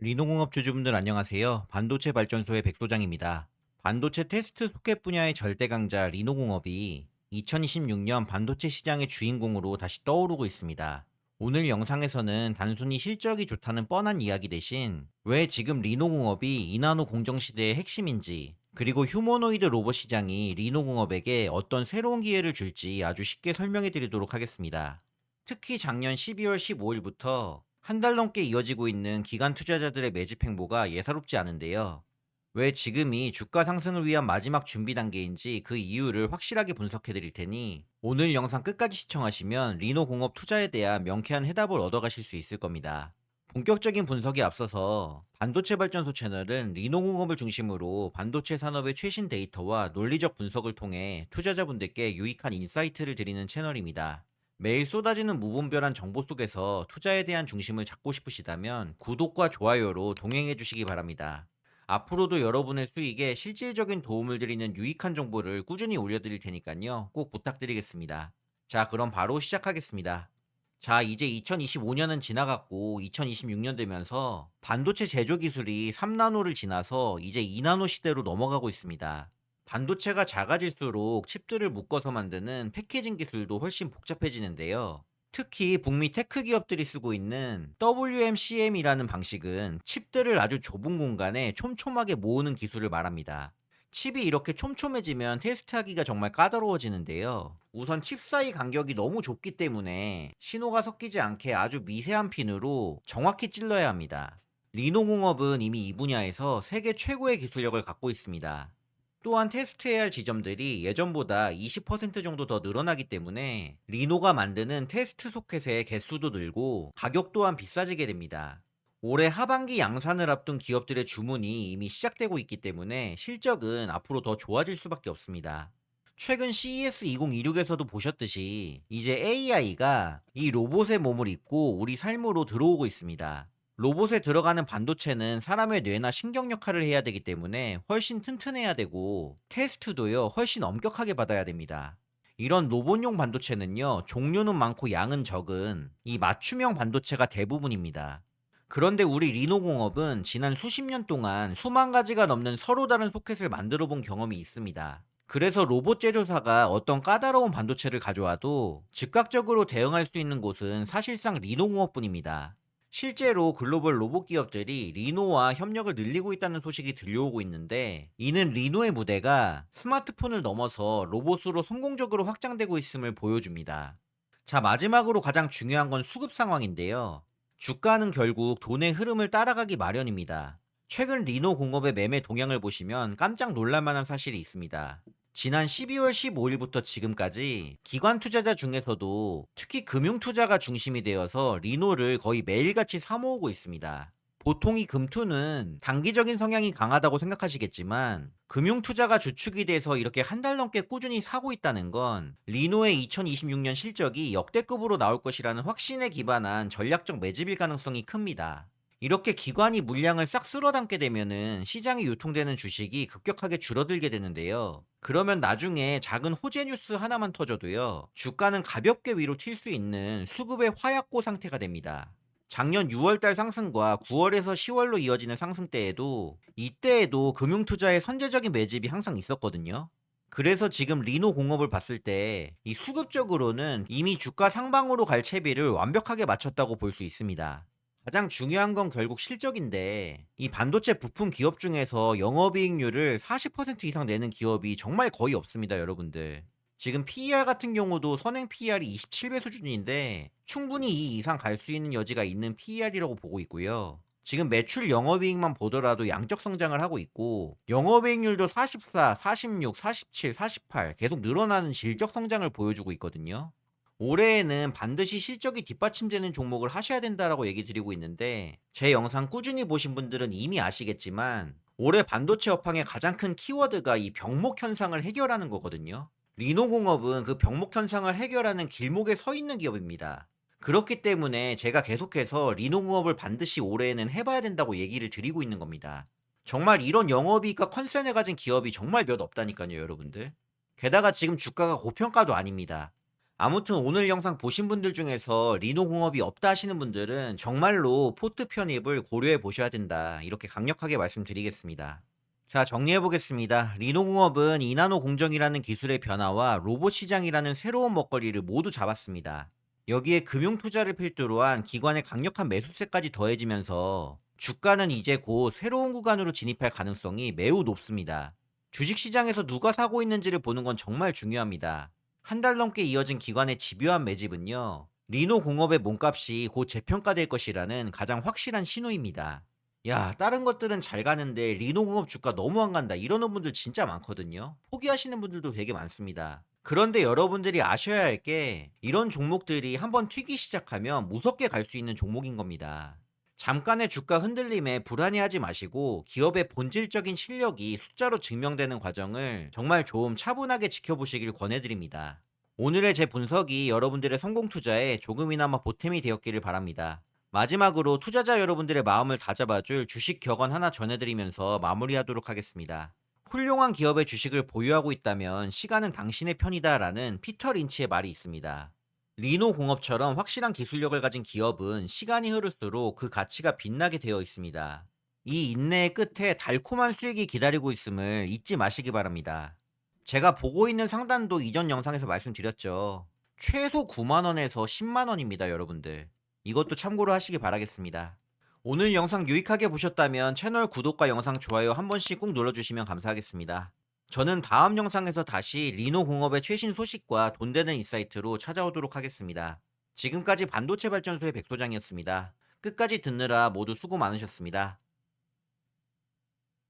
리노공업 주주분들 안녕하세요. 반도체 발전소의 백소장입니다. 반도체 테스트 소켓 분야의 절대 강자 리노공업이 2026년 반도체 시장의 주인공으로 다시 떠오르고 있습니다. 오늘 영상에서는 단순히 실적이 좋다는 뻔한 이야기 대신 왜 지금 리노공업이 이나노 공정 시대의 핵심인지, 그리고 휴머노이드 로봇 시장이 리노공업에게 어떤 새로운 기회를 줄지 아주 쉽게 설명해 드리도록 하겠습니다. 특히 작년 12월 15일부터 한 달 넘게 이어지고 있는 기관 투자자들의 매집 행보가 예사롭지 않은데요. 왜 지금이 주가 상승을 위한 마지막 준비 단계인지 그 이유를 확실하게 분석해 드릴 테니 오늘 영상 끝까지 시청하시면 리노공업 투자에 대한 명쾌한 해답을 얻어가실 수 있을 겁니다. 본격적인 분석에 앞서서 반도체 발전소 채널은 리노공업을 중심으로 반도체 산업의 최신 데이터와 논리적 분석을 통해 투자자분들께 유익한 인사이트를 드리는 채널입니다. 매일 쏟아지는 무분별한 정보 속에서 투자에 대한 중심을 잡고 싶으시다면 구독과 좋아요로 동행해 주시기 바랍니다. 앞으로도 여러분의 수익에 실질적인 도움을 드리는 유익한 정보를 꾸준히 올려드릴 테니까요. 꼭 부탁드리겠습니다. 자, 그럼 바로 시작하겠습니다. 자, 이제 2025년은 지나갔고 2026년 되면서 반도체 제조 기술이 3나노를 지나서 이제 2나노 시대로 넘어가고 있습니다. 반도체가 작아질수록 칩들을 묶어서 만드는 패키징 기술도 훨씬 복잡해지는데요. 특히 북미 테크 기업들이 쓰고 있는 WMCM이라는 방식은 칩들을 아주 좁은 공간에 촘촘하게 모으는 기술을 말합니다. 칩이 이렇게 촘촘해지면 테스트하기가 정말 까다로워지는데요. 우선 칩 사이 간격이 너무 좁기 때문에 신호가 섞이지 않게 아주 미세한 핀으로 정확히 찔러야 합니다. 리노공업은 이미 이 분야에서 세계 최고의 기술력을 갖고 있습니다. 또한 테스트해야 할 지점들이 예전보다 20% 정도 더 늘어나기 때문에 리노가 만드는 테스트 소켓의 개수도 늘고 가격 또한 비싸지게 됩니다. 올해 하반기 양산을 앞둔 기업들의 주문이 이미 시작되고 있기 때문에 실적은 앞으로 더 좋아질 수밖에 없습니다. 최근 CES 2026에서도 보셨듯이 이제 AI가 이 로봇의 몸을 입고 우리 삶으로 들어오고 있습니다. 로봇에 들어가는 반도체는 사람의 뇌나 신경 역할을 해야 되기 때문에 훨씬 튼튼해야 되고 테스트도요 훨씬 엄격하게 받아야 됩니다. 이런 로봇용 반도체는요 종류는 많고 양은 적은 이 맞춤형 반도체가 대부분입니다. 그런데 우리 리노공업은 지난 수십 년 동안 수만 가지가 넘는 서로 다른 소켓을 만들어 본 경험이 있습니다. 그래서 로봇 제조사가 어떤 까다로운 반도체를 가져와도 즉각적으로 대응할 수 있는 곳은 사실상 리노공업뿐입니다. 실제로 글로벌 로봇 기업들이 리노와 협력을 늘리고 있다는 소식이 들려오고 있는데, 이는 리노의 무대가 스마트폰을 넘어서 로봇으로 성공적으로 확장되고 있음을 보여줍니다. 자, 마지막으로 가장 중요한 건 수급 상황인데요. 주가는 결국 돈의 흐름을 따라가기 마련입니다. 최근 리노 공업의 매매 동향을 보시면 깜짝 놀랄 만한 사실이 있습니다. 지난 12월 15일부터 지금까지 기관 투자자 중에서도 특히 금융 투자가 중심이 되어서 리노를 거의 매일같이 사모으고 있습니다. 보통 이 금투는 단기적인 성향이 강하다고 생각하시겠지만 금융 투자가 주축이 돼서 이렇게 한 달 넘게 꾸준히 사고 있다는 건 리노의 2026년 실적이 역대급으로 나올 것이라는 확신에 기반한 전략적 매집일 가능성이 큽니다. 이렇게 기관이 물량을 싹 쓸어담게 되면은 시장에 유통되는 주식이 급격하게 줄어들게 되는데요. 그러면 나중에 작은 호재 뉴스 하나만 터져도요, 주가는 가볍게 위로 튈 수 있는 수급의 화약고 상태가 됩니다. 작년 6월달 상승과 9월에서 10월로 이어지는 상승때에도 이때에도 금융투자의 선제적인 매집이 항상 있었거든요. 그래서 지금 리노 공업을 봤을 때 이 수급적으로는 이미 주가 상방으로 갈 채비를 완벽하게 마쳤다고 볼 수 있습니다. 가장 중요한 건 결국 실적인데, 이 반도체 부품 기업 중에서 영업이익률을 40% 이상 내는 기업이 정말 거의 없습니다, 여러분들. 지금 PER 같은 경우도 선행 PER이 27배 수준인데 충분히 이 이상 갈 수 있는 여지가 있는 PER이라고 보고 있고요. 지금 매출 영업이익만 보더라도 양적 성장을 하고 있고 영업이익률도 44, 46, 47, 48 계속 늘어나는 질적 성장을 보여주고 있거든요. 올해에는 반드시 실적이 뒷받침되는 종목을 하셔야 된다라고 얘기 드리고 있는데, 제 영상 꾸준히 보신 분들은 이미 아시겠지만 올해 반도체 업황의 가장 큰 키워드가 이 병목 현상을 해결하는 거거든요. 리노공업은 그 병목 현상을 해결하는 길목에 서 있는 기업입니다. 그렇기 때문에 제가 계속해서 리노공업을 반드시 올해에는 해봐야 된다고 얘기를 드리고 있는 겁니다. 정말 이런 영업이익과 컨센을 가진 기업이 정말 몇 없다니까요, 여러분들. 게다가 지금 주가가 고평가도 아닙니다. 아무튼 오늘 영상 보신 분들 중에서 리노공업이 없다 하시는 분들은 정말로 포트 편입을 고려해 보셔야 된다. 이렇게 강력하게 말씀드리겠습니다. 자, 정리해 보겠습니다. 리노공업은 이나노 공정이라는 기술의 변화와 로봇 시장이라는 새로운 먹거리를 모두 잡았습니다. 여기에 금융 투자를 필두로 한 기관의 강력한 매수세까지 더해지면서 주가는 이제 곧 새로운 구간으로 진입할 가능성이 매우 높습니다. 주식시장에서 누가 사고 있는지를 보는 건 정말 중요합니다. 한 달 넘게 이어진 기관의 집요한 매집은요, 리노 공업의 몸값이 곧 재평가될 것이라는 가장 확실한 신호입니다. 야, 다른 것들은 잘 가는데 리노 공업 주가 너무 안 간다. 이러는 분들 진짜 많거든요. 포기하시는 분들도 되게 많습니다. 그런데 여러분들이 아셔야 할 게 이런 종목들이 한번 튀기 시작하면 무섭게 갈 수 있는 종목인 겁니다. 잠깐의 주가 흔들림에 불안해하지 마시고 기업의 본질적인 실력이 숫자로 증명되는 과정을 정말 좀 차분하게 지켜보시길 권해드립니다. 오늘의 제 분석이 여러분들의 성공 투자에 조금이나마 보탬이 되었기를 바랍니다. 마지막으로 투자자 여러분들의 마음을 다잡아줄 주식 격언 하나 전해드리면서 마무리하도록 하겠습니다. 훌륭한 기업의 주식을 보유하고 있다면 시간은 당신의 편이다라는 피터 린치의 말이 있습니다. 리노 공업처럼 확실한 기술력을 가진 기업은 시간이 흐를수록 그 가치가 빛나게 되어 있습니다. 이 인내의 끝에 달콤한 수익이 기다리고 있음을 잊지 마시기 바랍니다. 제가 보고 있는 상단도 이전 영상에서 말씀드렸죠. 최소 9만 원에서 10만 원입니다, 여러분들. 이것도 참고로 하시기 바라겠습니다. 오늘 영상 유익하게 보셨다면 채널 구독과 영상 좋아요 한 번씩 꼭 눌러주시면 감사하겠습니다. 저는 다음 영상에서 다시 리노 공업의 최신 소식과 돈 되는 인사이트로 찾아오도록 하겠습니다. 지금까지 반도체 발전소의 백소장이었습니다. 끝까지 듣느라 모두 수고 많으셨습니다.